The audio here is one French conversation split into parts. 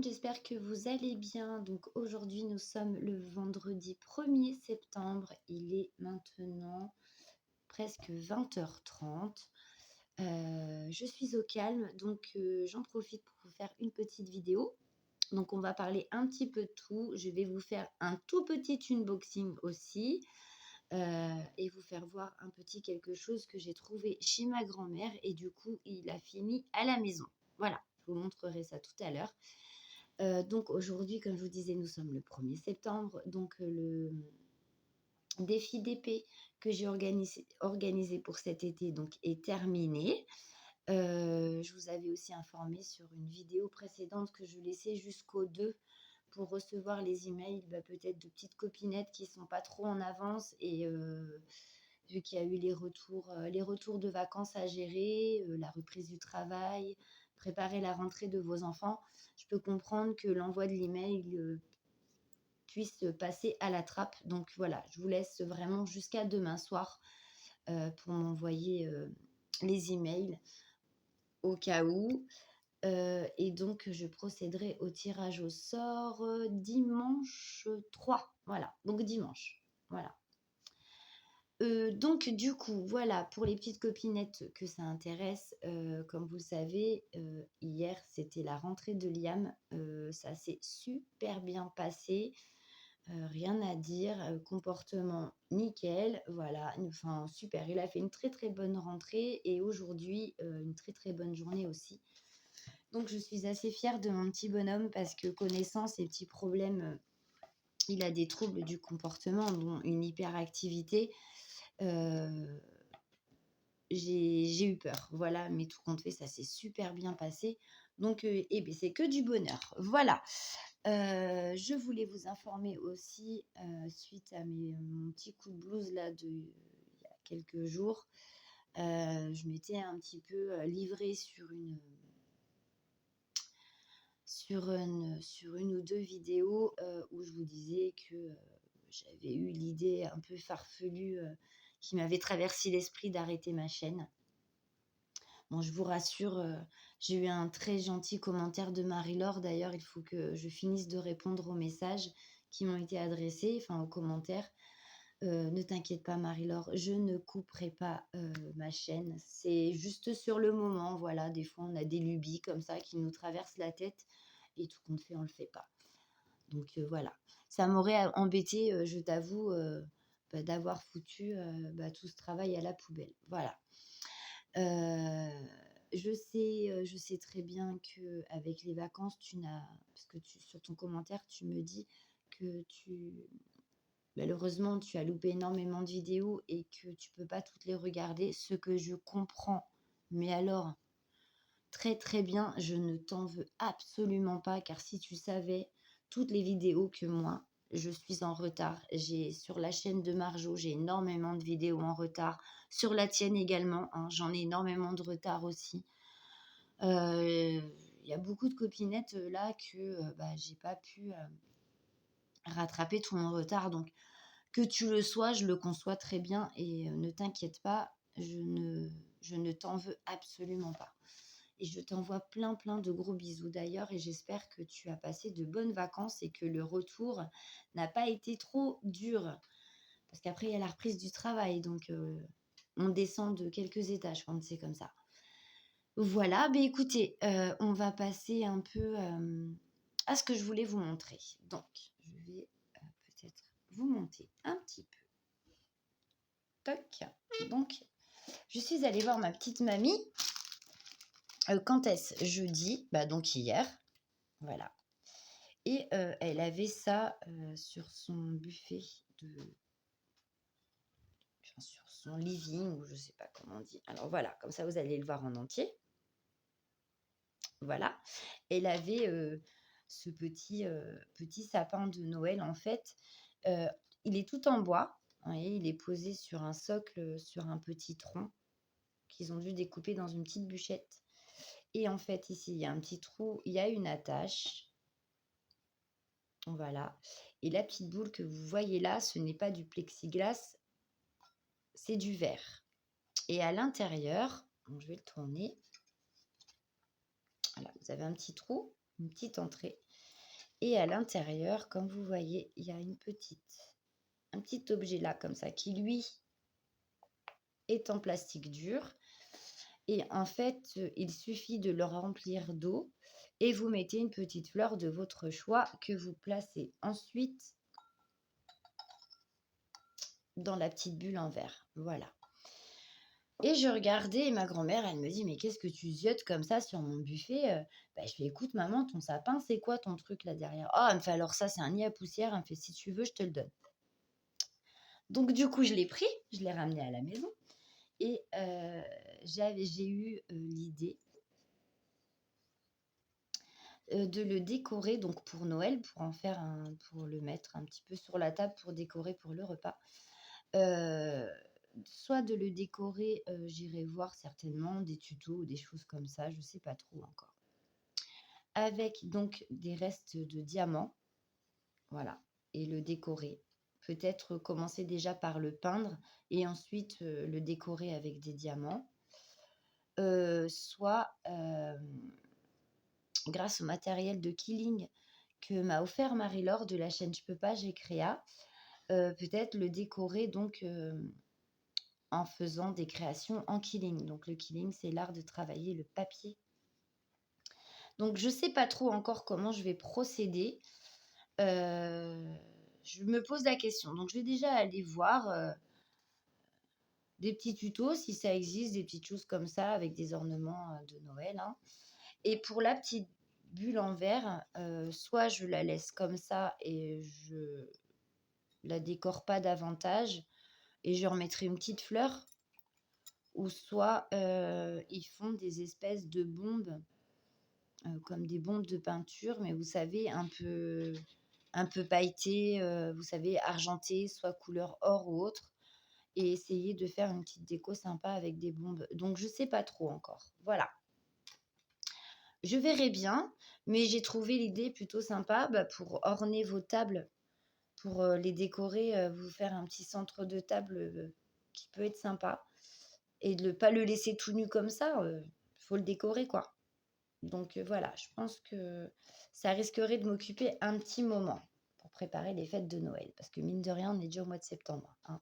monde, j'espère que vous allez bien. Donc aujourd'hui, nous sommes le vendredi 1er septembre. Il est maintenant presque 20h30. Je suis au calme, donc j'en profite pour vous faire une petite vidéo. Donc on va parler un petit peu de tout. Je vais vous faire un tout petit unboxing aussi et vous faire voir un petit quelque chose que j'ai trouvé chez ma grand-mère et du coup, il a fini à la maison. Voilà, je vous montrerai ça tout à l'heure. Donc aujourd'hui, comme je vous disais, nous sommes le 1er septembre. Donc le défi d'épée que j'ai organisé pour cet été donc, est terminé. Je vous avais aussi informé sur une vidéo précédente que je laissais jusqu'au 2 pour recevoir les emails peut-être de petites copinettes qui ne sont pas trop en avance et vu qu'il y a eu les retours de vacances à gérer, la reprise du travail, préparer la rentrée de vos enfants, je peux comprendre que l'envoi de l'email puisse passer à la trappe. Donc voilà, je vous laisse vraiment jusqu'à demain soir pour m'envoyer les emails au cas où. Et donc, je procéderai au tirage au sort dimanche 3. Voilà, donc dimanche. Voilà. Donc du coup, voilà, pour les petites copinettes que ça intéresse, comme vous le savez, hier, c'était la rentrée de Liam. Ça s'est super bien passé, rien à dire, comportement nickel, voilà, enfin super. Il a fait une très, très bonne rentrée et aujourd'hui, une très, très bonne journée aussi. Donc je suis assez fière de mon petit bonhomme parce que connaissant ses petits problèmes, il a des troubles du comportement, dont une hyperactivité. Heu, j'ai eu peur, voilà, mais tout compte fait, ça s'est super bien passé. Donc c'est que du bonheur. Voilà. Je voulais vous informer aussi, suite à mon petit coup de blues là il y a quelques jours, je m'étais un petit peu, livrée sur une ou 2 vidéos, où je vous disais que, j'avais eu l'idée un peu farfelue, qui m'avait traversé l'esprit d'arrêter ma chaîne. Bon, je vous rassure, j'ai eu un très gentil commentaire de Marie-Laure. D'ailleurs, il faut que je finisse de répondre aux messages qui m'ont été adressés, enfin aux commentaires. Ne t'inquiète pas Marie-Laure, je ne couperai pas, ma chaîne. C'est juste sur le moment, voilà, des fois on a des lubies comme ça qui nous traversent la tête et tout compte fait, on le fait pas. Donc voilà. Ça m'aurait embêtée, je t'avoue, d'avoir foutu, tout ce travail à la poubelle. Voilà. Je sais très bien qu'avec les vacances, tu n'as parce que sur ton commentaire, tu me dis que malheureusement, tu as loupé énormément de vidéos et que tu peux pas toutes les regarder, ce que je comprends. Mais alors, très, très bien, je ne t'en veux absolument pas, car si tu savais toutes les vidéos que moi, je suis en retard. Sur la chaîne de Marjo, j'ai énormément de vidéos en retard. Sur la tienne également, hein, j'en ai énormément de retard aussi. Il y a beaucoup de copinettes là que j'ai pas pu rattraper tout mon retard. Donc, que tu le sois, je le conçois très bien et ne t'inquiète pas, je ne t'en veux absolument pas. Et je t'envoie plein, plein de gros bisous d'ailleurs et j'espère que tu as passé de bonnes vacances et que le retour n'a pas été trop dur. Parce qu'après, il y a la reprise du travail, donc on descend de quelques étages quand c'est comme ça. Voilà, écoutez, on va passer un peu à ce que je voulais vous montrer. Donc, je vais peut-être vous monter un petit peu. Toc. Donc, je suis allée voir ma petite mamie. Quand est-ce? Jeudi, donc hier. Voilà. Et elle avait ça sur son buffet sur son living, ou je sais pas comment on dit. Alors voilà, comme ça vous allez le voir en entier. Voilà. Elle avait ce petit sapin de Noël en fait. Il est tout en bois. Vous voyez, il est posé sur un socle, sur un petit tronc qu'ils ont dû découper dans une petite bûchette. Et en fait, ici, il y a un petit trou, il y a une attache. Voilà. Et la petite boule que vous voyez là, ce n'est pas du plexiglas, c'est du verre. Et à l'intérieur, donc je vais le tourner. Voilà, vous avez un petit trou, une petite entrée. Et à l'intérieur, comme vous voyez, il y a un petit objet là, comme ça, qui lui est en plastique dur. Et en fait, il suffit de le remplir d'eau et vous mettez une petite fleur de votre choix que vous placez ensuite dans la petite bulle en verre. Voilà. Et je regardais et ma grand-mère, elle me dit: «Mais qu'est-ce que tu ziotes comme ça sur mon buffet?» Je fais: «Écoute maman, ton sapin, c'est quoi ton truc là derrière?» «Ah!» Elle me fait: «Alors ça, c'est un nid à poussière». Elle me fait: «Si tu veux, je te le donne». Donc du coup, je l'ai pris, je l'ai ramené à la maison et j'ai eu, l'idée, de le décorer donc pour Noël, pour le mettre un petit peu sur la table pour décorer pour le repas. Heu, Soit de le décorer, j'irai voir certainement des tutos ou des choses comme ça, je sais pas trop encore. Avec donc des restes de diamants, voilà, et le décorer. Peut-être commencer déjà par le peindre et ensuite, le décorer avec des diamants. Soit, grâce au matériel de quilling que m'a offert Marie-Laure de la chaîne Je peux pas, j'ai créa, peut-être le décorer donc, en faisant des créations en quilling. Donc le quilling, c'est l'art de travailler le papier. Donc je sais pas trop encore comment je vais procéder. Je me pose la question. Donc je vais déjà aller voir, des petits tutos si ça existe, des petites choses comme ça avec des ornements, de Noël, hein. Et pour la petite bulle en verre, soit je la laisse comme ça et je la décore pas davantage et je remettrai une petite fleur, ou soit, ils font des espèces de bombes, comme des bombes de peinture, mais vous savez un peu pailletées, vous savez argentées, soit couleur or ou autre, et essayer de faire une petite déco sympa avec des bombes. Donc je sais pas trop encore. Voilà. Je verrai bien, mais j'ai trouvé l'idée plutôt sympa, pour orner vos tables, pour, les décorer, vous faire un petit centre de table, qui peut être sympa et de ne pas le laisser tout nu comme ça, faut le décorer, quoi. Donc, voilà, je pense que ça risquerait de m'occuper un petit moment pour préparer les fêtes de Noël parce que mine de rien, on est déjà au mois de septembre, hein.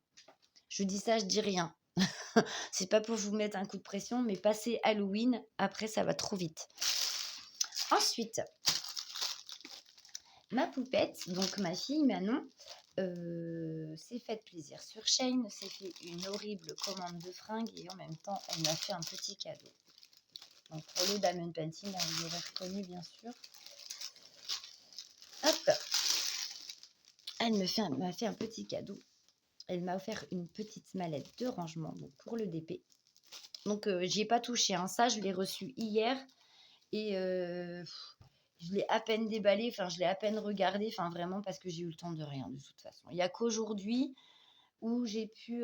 Je dis ça, je dis rien. C'est pas pour vous mettre un coup de pression, mais passer Halloween, après ça va trop vite. Ensuite, ma poupette, donc ma fille Manon, s'est faite plaisir sur Shein, s'est fait une horrible commande de fringues et en même temps, elle m'a fait un petit cadeau. Donc pour le Diamond Painting, hein, vous l'aurez reconnu bien sûr. Hop, elle m'a fait un petit cadeau. Elle m'a offert une petite mallette de rangement donc pour le DP. Donc j'y ai pas touché, hein. Ça, je l'ai reçu hier et je l'ai à peine déballé, enfin je l'ai à peine regardé, enfin vraiment parce que j'ai eu le temps de rien de toute façon. Il y a qu'aujourd'hui où j'ai pu,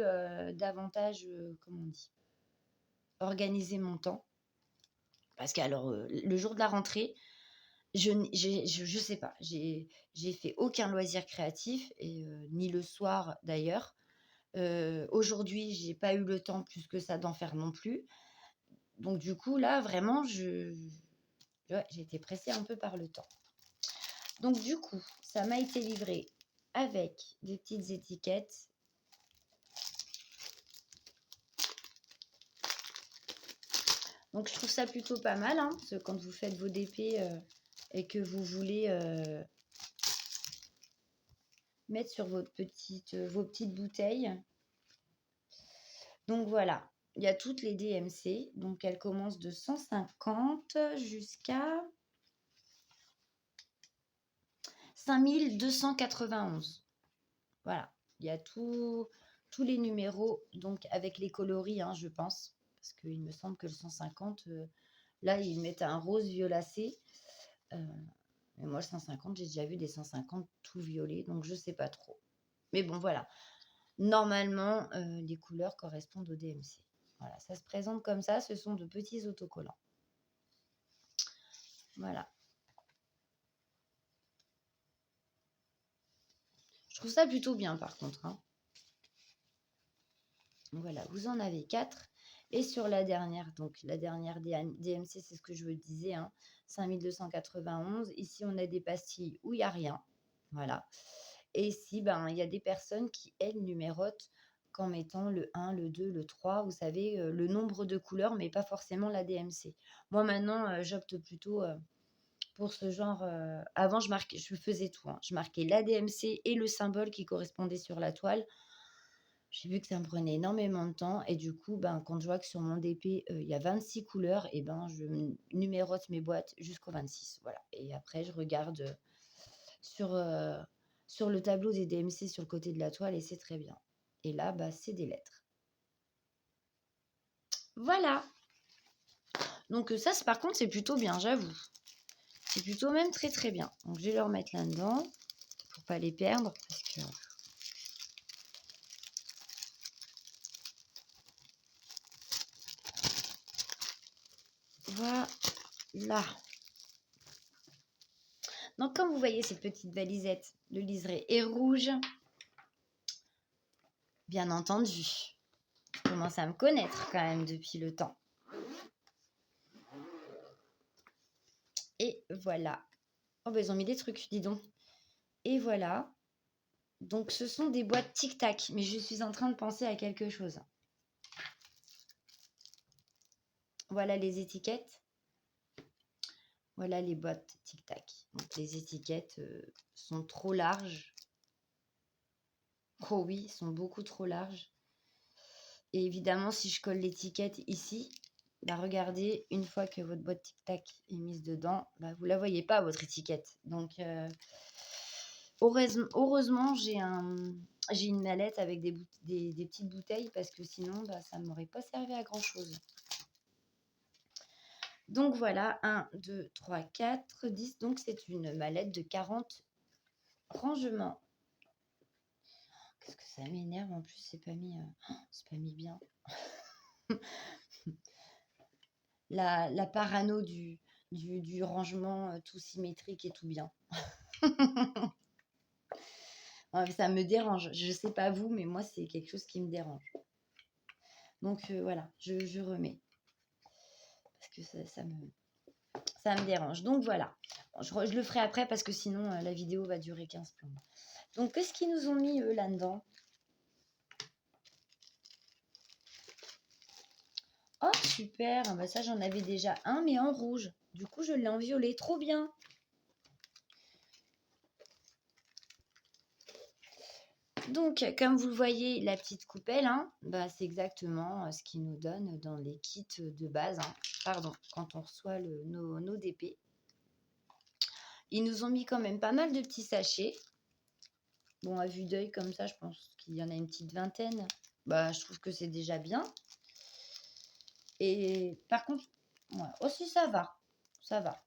davantage, comment on dit? Organiser mon temps. Parce qu'alors, le jour de la rentrée, je sais pas, j'ai fait aucun loisir créatif et ni le soir d'ailleurs. Aujourd'hui, j'ai pas eu le temps plus que ça d'en faire non plus. Donc du coup, là, vraiment, ouais, j'ai été pressée un peu par le temps. Donc du coup, ça m'a été livré avec des petites étiquettes. Donc je trouve ça plutôt pas mal, hein, parce que quand vous faites vos DP, et que vous voulez, mettre sur vos petites bouteilles. Donc voilà, il y a toutes les DMC, donc elles commencent de 150 jusqu'à 5291. Voilà, il y a tous les numéros, donc avec les coloris, hein, je pense, parce qu'il me semble que le 150, là, ils mettent un rose violacé. Mais moi, le 150, j'ai déjà vu des 150 tout violets, donc je sais pas trop. Mais bon, voilà. Normalement, les couleurs correspondent au DMC. Voilà, ça se présente comme ça. Ce sont de petits autocollants. Voilà. Je trouve ça plutôt bien, par contre, hein. Voilà, vous en avez 4. Et sur la dernière, donc la dernière DMC, c'est ce que je vous disais, hein, 5291. Ici, on a des pastilles où il y a rien. Voilà. Et ici, ben, il y a des personnes qui, elles, numérotent qu'en mettant le 1, le 2, le 3, vous savez, le nombre de couleurs, mais pas forcément la DMC. Moi, maintenant, j'opte plutôt, pour ce genre, avant je faisais tout, hein. Je marquais la DMC et le symbole qui correspondait sur la toile. J'ai vu que ça me prenait énormément de temps et du coup, ben, quand je vois que sur mon DP, il y a 26 couleurs et ben, je numérote mes boîtes jusqu'au 26, voilà. Et après je regarde, sur, sur le tableau des DMC sur le côté de la toile et c'est très bien. Et là, bah, c'est des lettres. Voilà! Donc ça, par contre, c'est plutôt bien, j'avoue. C'est plutôt même très, très bien. Donc je vais le remettre là-dedans pour pas les perdre parce que voilà. Donc comme vous voyez cette petite valisette, le liseré est rouge. Bien entendu, je commence à me connaître quand même depuis le temps. Et voilà. Oh bah ils ont mis des trucs, dis donc. Et voilà. Donc ce sont des boîtes tic-tac, mais je suis en train de penser à quelque chose. Voilà les étiquettes. Voilà les boîtes tic-tac. Donc les étiquettes sont trop larges. Oh oui, sont beaucoup trop larges. Et évidemment, si je colle l'étiquette ici, bah regardez, une fois que votre boîte tic-tac est mise dedans, bah vous la voyez pas, votre étiquette. Donc, heureusement, j'ai une mallette avec des petites bouteilles parce que sinon, bah, ça ne m'aurait pas servi à grand-chose. Donc voilà, 1, 2, 3, 4, 10. Donc c'est une mallette de 40 rangements. Qu'est-ce que ça m'énerve, en plus, c'est pas mis bien. La parano du rangement tout symétrique et tout bien. Ouais, ça me dérange. Je sais pas vous, mais moi, c'est quelque chose qui me dérange. Donc voilà, je remets. Parce que ça me dérange. Donc voilà. Bon, je le ferai après parce que sinon, la vidéo va durer 15 plombes. Donc, qu'est-ce qu'ils nous ont mis, eux, là-dedans? Oh, super. Ah bah ça, j'en avais déjà un, mais en rouge. Du coup, je l'ai en violet. Trop bien. Donc, comme vous le voyez, la petite coupelle, hein, bah, c'est exactement ce qu'ils nous donnent dans les kits de base. Hein. Pardon, quand on reçoit nos DP. Ils nous ont mis quand même pas mal de petits sachets. Bon, à vue d'œil, comme ça, je pense qu'il y en a une petite vingtaine. Bah, je trouve que c'est déjà bien. Et par contre, ouais, aussi, ça va. Ça va.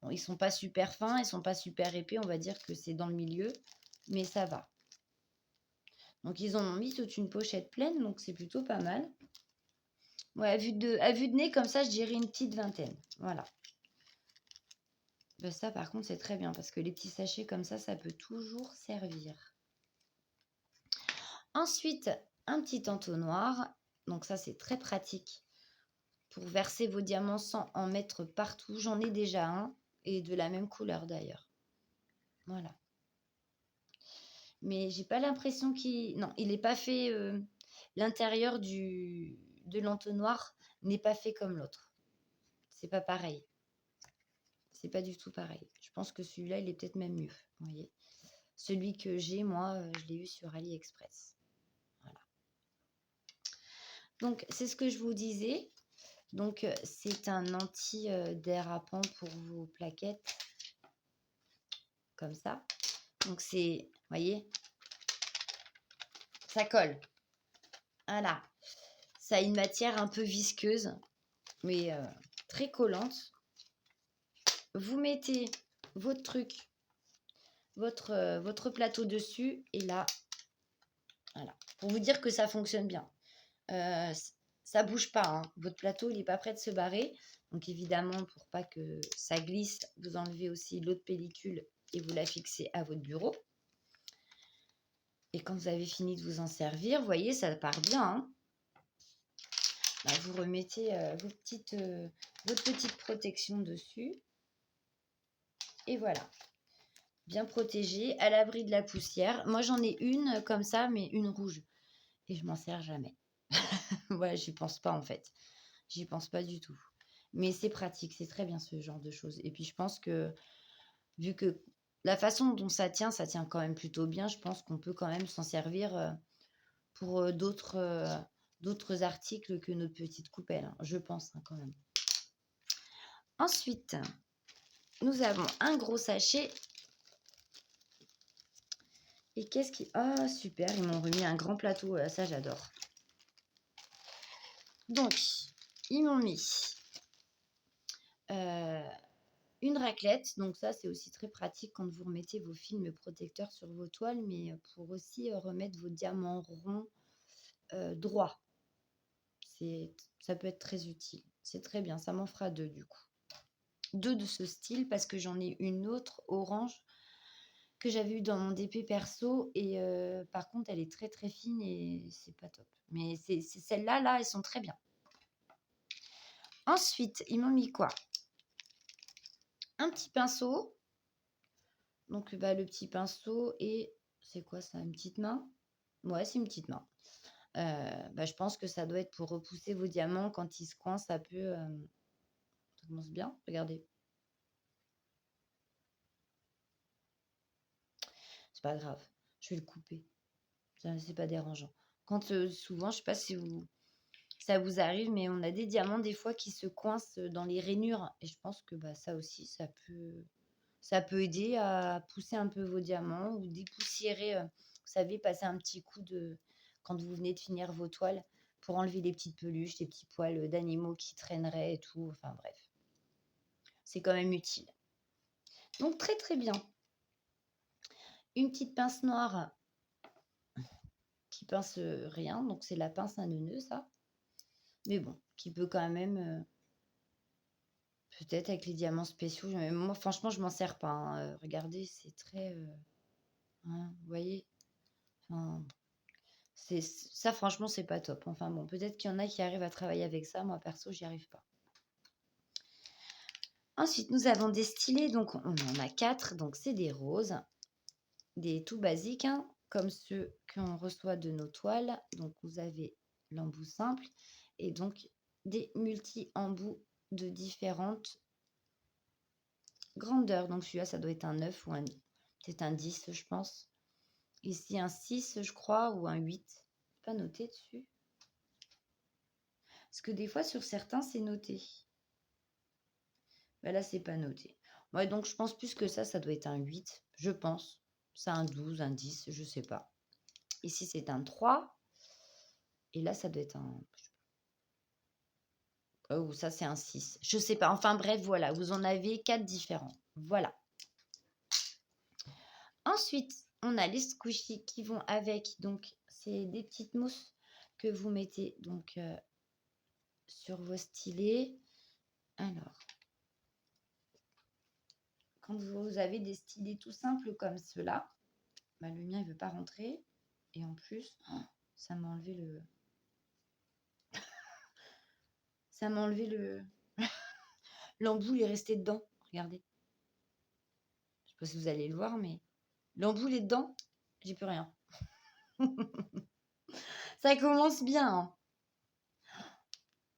Bon, ils sont pas super fins, ils sont pas super épais. On va dire que c'est dans le milieu. Mais ça va. Donc, ils en ont mis toute une pochette pleine. Donc, c'est plutôt pas mal. Ouais, à vue de nez, comme ça, je dirais une petite vingtaine. Voilà. Ben ça, par contre, c'est très bien parce que les petits sachets comme ça peut toujours servir. Ensuite, un petit entonnoir. Donc ça, c'est très pratique pour verser vos diamants sans en mettre partout. J'en ai déjà un et de la même couleur d'ailleurs. Voilà. Mais j'ai pas l'impression qu'il... Non, il n'est pas fait... L'intérieur de l'entonnoir n'est pas fait comme l'autre. C'est pas pareil. C'est pas du tout pareil. Je pense que celui-là, il est peut-être même mieux. Vous voyez. Celui que j'ai, moi, je l'ai eu sur AliExpress. Voilà. Donc, c'est ce que je vous disais. Donc, c'est un anti-dérapant pour vos plaquettes. Comme ça. Donc, c'est, vous voyez, ça colle. Voilà. Ça a une matière un peu visqueuse, mais très collante. Vous mettez votre truc, votre plateau dessus, et là, voilà. Pour vous dire que ça fonctionne bien. Ça bouge pas, hein. Votre plateau, il n'est pas prêt de se barrer. Donc évidemment, pour pas que ça glisse, vous enlevez aussi l'autre pellicule et vous la fixez à votre bureau. Et quand vous avez fini de vous en servir, vous voyez, ça part bien. Hein. vous remettez votre petite protection dessus. Et voilà, bien protégé, à l'abri de la poussière. Moi, j'en ai une comme ça, mais une rouge. Et je m'en sers jamais. Voilà, j'y pense pas en fait. J'y pense pas du tout. Mais c'est pratique, c'est très bien ce genre de choses. Et puis je pense que, vu que la façon dont ça tient quand même plutôt bien, je pense qu'on peut quand même s'en servir pour d'autres articles que notre petite coupelle, hein. Je pense quand même. Ensuite, nous avons un gros sachet. Et qu'est-ce qui... Ah, super, ils m'ont remis un grand plateau. Ça, j'adore. Donc, ils m'ont mis une raclette. Donc ça, c'est aussi très pratique quand vous remettez vos films protecteurs sur vos toiles, mais pour aussi remettre vos diamants ronds droits. Ça peut être très utile. C'est très bien, ça m'en fera 2 du coup. 2 de ce style parce que j'en ai une autre orange que j'avais eu dans mon DP perso et par contre elle est très très fine et c'est pas top. Mais c'est celles-là, là, elles sont très bien. Ensuite, ils m'ont mis quoi? Un petit pinceau. Donc le petit pinceau et c'est quoi ça? Une petite main? Ouais, c'est une petite main. Je pense que ça doit être pour repousser vos diamants quand ils se coincent. Ça commence bien, regardez. C'est pas grave, je vais le couper. C'est pas dérangeant. Quand souvent, je sais pas si ça vous arrive, mais on a des diamants des fois qui se coincent dans les rainures. Et je pense que ça aussi, ça peut aider à pousser un peu vos diamants ou dépoussiérer. Vous savez, passer un petit coup quand vous venez de finir vos toiles pour enlever les petites peluches, les petits poils d'animaux qui traîneraient et tout. Enfin bref, c'est quand même utile. Donc très très bien. Une petite pince noire qui pince rien. Donc c'est la pince à neuneu, ça. Mais bon, qui peut quand même... peut-être avec les diamants spéciaux. Moi, franchement, je m'en sers pas, hein. Regardez, c'est très... hein, vous voyez, enfin, ça, franchement, c'est pas top. Enfin bon, peut-être qu'il y en a qui arrivent à travailler avec ça. Moi, perso, j'y arrive pas. Ensuite, nous avons des stylés. Donc, on en a 4. Donc, c'est des roses. Des tout basiques, hein, comme ceux qu'on reçoit de nos toiles. Donc, vous avez l'embout simple. Et donc, des multi-embouts de différentes grandeurs. Donc, celui-là, ça doit être un 9 ou peut-être un 10, je pense. Ici, un 6, je crois, ou un 8. Pas noté dessus. Parce que des fois, sur certains, c'est noté. Là, c'est pas noté. Ouais, donc, je pense plus que ça doit être un 8, je pense. C'est un 12, un 10, je sais pas. Ici, c'est un 3. Et là, ça doit être un... Oh, ça, c'est un 6. Je sais pas. Enfin, bref, voilà. Vous en avez 4 différents. Voilà. Ensuite, on a les squishies qui vont avec. Donc, c'est des petites mousses que vous mettez donc sur vos stylés. Alors, quand vous avez des stylés tout simples comme ceux-là, le mien, il veut pas rentrer. Et en plus, ça m'a enlevé le... ça m'a enlevé le... l'embout, il est resté dedans. Regardez. Je sais pas si vous allez le voir, mais l'embout est dedans. J'ai plus rien. Ça commence bien, hein.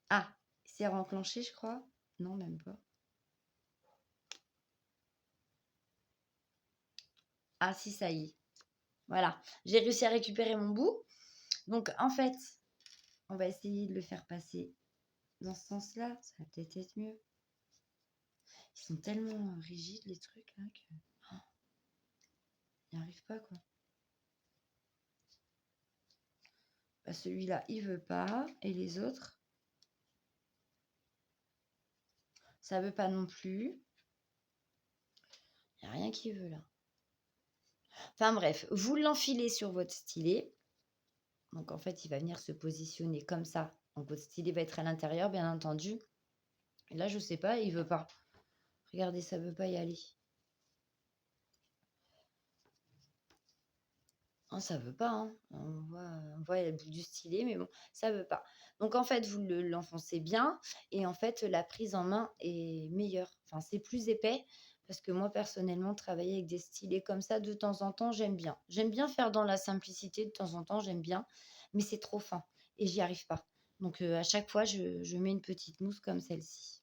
Ah, c'est renclenché, je crois. Non, même pas. Ah si, ça y est. Voilà, j'ai réussi à récupérer mon bout. Donc, en fait, on va essayer de le faire passer dans ce sens-là. Ça va peut-être être mieux. Ils sont tellement rigides, les trucs, là, que... oh, n'y arrive pas, quoi. Celui-là, il veut pas. Et les autres, ça veut pas non plus. Il n'y a rien qui veut, là. Enfin, bref, vous l'enfilez sur votre stylet. Donc, en fait, il va venir se positionner comme ça. Donc, votre stylet va être à l'intérieur, bien entendu. Et là, je sais pas, il veut pas. Regardez, ça veut pas y aller. Oh, ça veut pas, hein. On voit le bout du stylet, mais bon, ça veut pas. Donc en fait, vous l'enfoncez bien et en fait, la prise en main est meilleure. Enfin, c'est plus épais parce que moi, personnellement, travailler avec des stylets comme ça, de temps en temps, j'aime bien. J'aime bien faire dans la simplicité, de temps en temps, j'aime bien, mais c'est trop fin et j'y arrive pas. Donc à chaque fois, je mets une petite mousse comme celle-ci.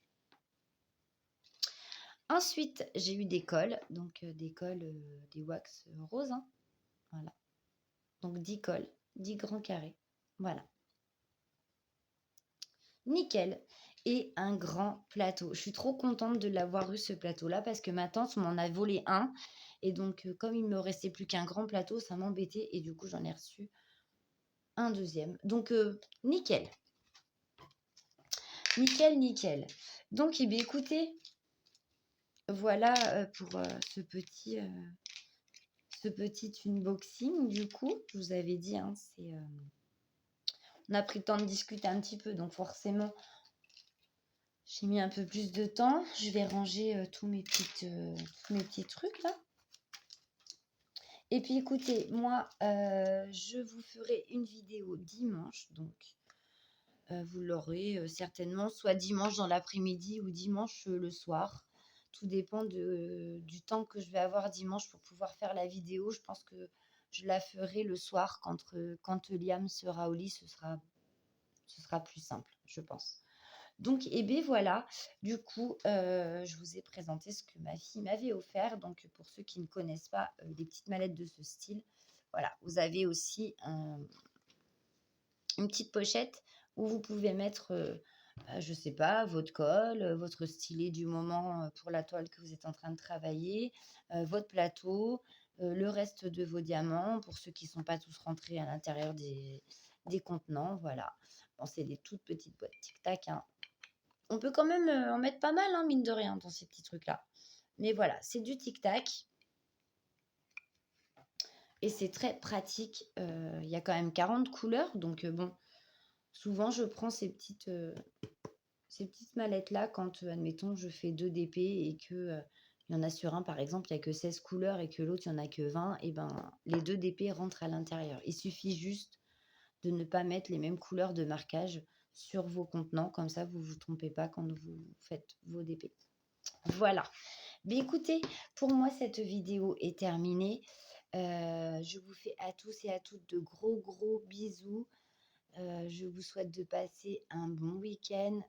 Ensuite, j'ai eu des cols, donc des cols, des wax roses, hein, voilà. Donc 10 cols, 10 grands carrés. Voilà, nickel. Et un grand plateau. Je suis trop contente de l'avoir eu ce plateau-là parce que ma tante m'en a volé un. Et donc, comme il me restait plus qu'un grand plateau, ça m'embêtait. Et du coup, j'en ai reçu un deuxième. Donc, nickel. Nickel, nickel. Donc, eh bien, écoutez, voilà pour ce petit unboxing. Du coup, je vous avais dit, hein, on a pris le temps de discuter un petit peu. Donc, forcément, j'ai mis un peu plus de temps. Je vais ranger tous mes petits trucs là. Et puis écoutez, moi, je vous ferai une vidéo dimanche. Donc, vous l'aurez certainement soit dimanche dans l'après-midi ou dimanche le soir. Tout dépend du temps que je vais avoir dimanche pour pouvoir faire la vidéo. Je pense que je la ferai le soir quand Liam sera au lit. Ce sera plus simple, je pense. Donc, et bien voilà, du coup, je vous ai présenté ce que ma fille m'avait offert. Donc, pour ceux qui ne connaissent pas des petites mallettes de ce style, voilà, vous avez aussi une petite pochette où vous pouvez mettre, je ne sais pas, votre colle, votre stylet du moment pour la toile que vous êtes en train de travailler, votre plateau, le reste de vos diamants, pour ceux qui ne sont pas tous rentrés à l'intérieur des contenants, voilà. Bon, c'est des toutes petites boîtes tic-tac, hein. On peut quand même en mettre pas mal, hein, mine de rien, dans ces petits trucs-là. Mais voilà, c'est du tic-tac et c'est très pratique. Il y a quand même 40 couleurs, donc bon, souvent je prends ces petites mallettes-là quand, admettons, je fais 2 DP et que, il y en a sur un, par exemple, il y a que 16 couleurs et que l'autre, il y en a que 20 et ben, les 2 DP rentrent à l'intérieur. Il suffit juste de ne pas mettre les mêmes couleurs de marquage sur vos contenants, comme ça vous ne vous trompez pas quand vous faites vos DP. Voilà. Mais écoutez, pour moi, cette vidéo est terminée. Je vous fais à tous et à toutes de gros, gros bisous. Je vous souhaite de passer un bon week-end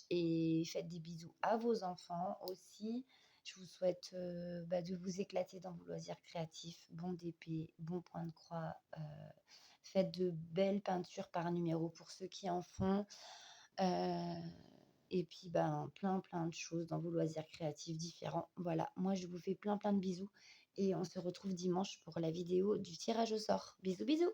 et faites des bisous à vos enfants aussi. Je vous souhaite de vous éclater dans vos loisirs créatifs. Bon DP, bon point de croix. Faites de belles peintures par numéro pour ceux qui en font. Et puis, plein, plein de choses dans vos loisirs créatifs différents. Voilà, moi, je vous fais plein, plein de bisous. Et on se retrouve dimanche pour la vidéo du tirage au sort. Bisous, bisous!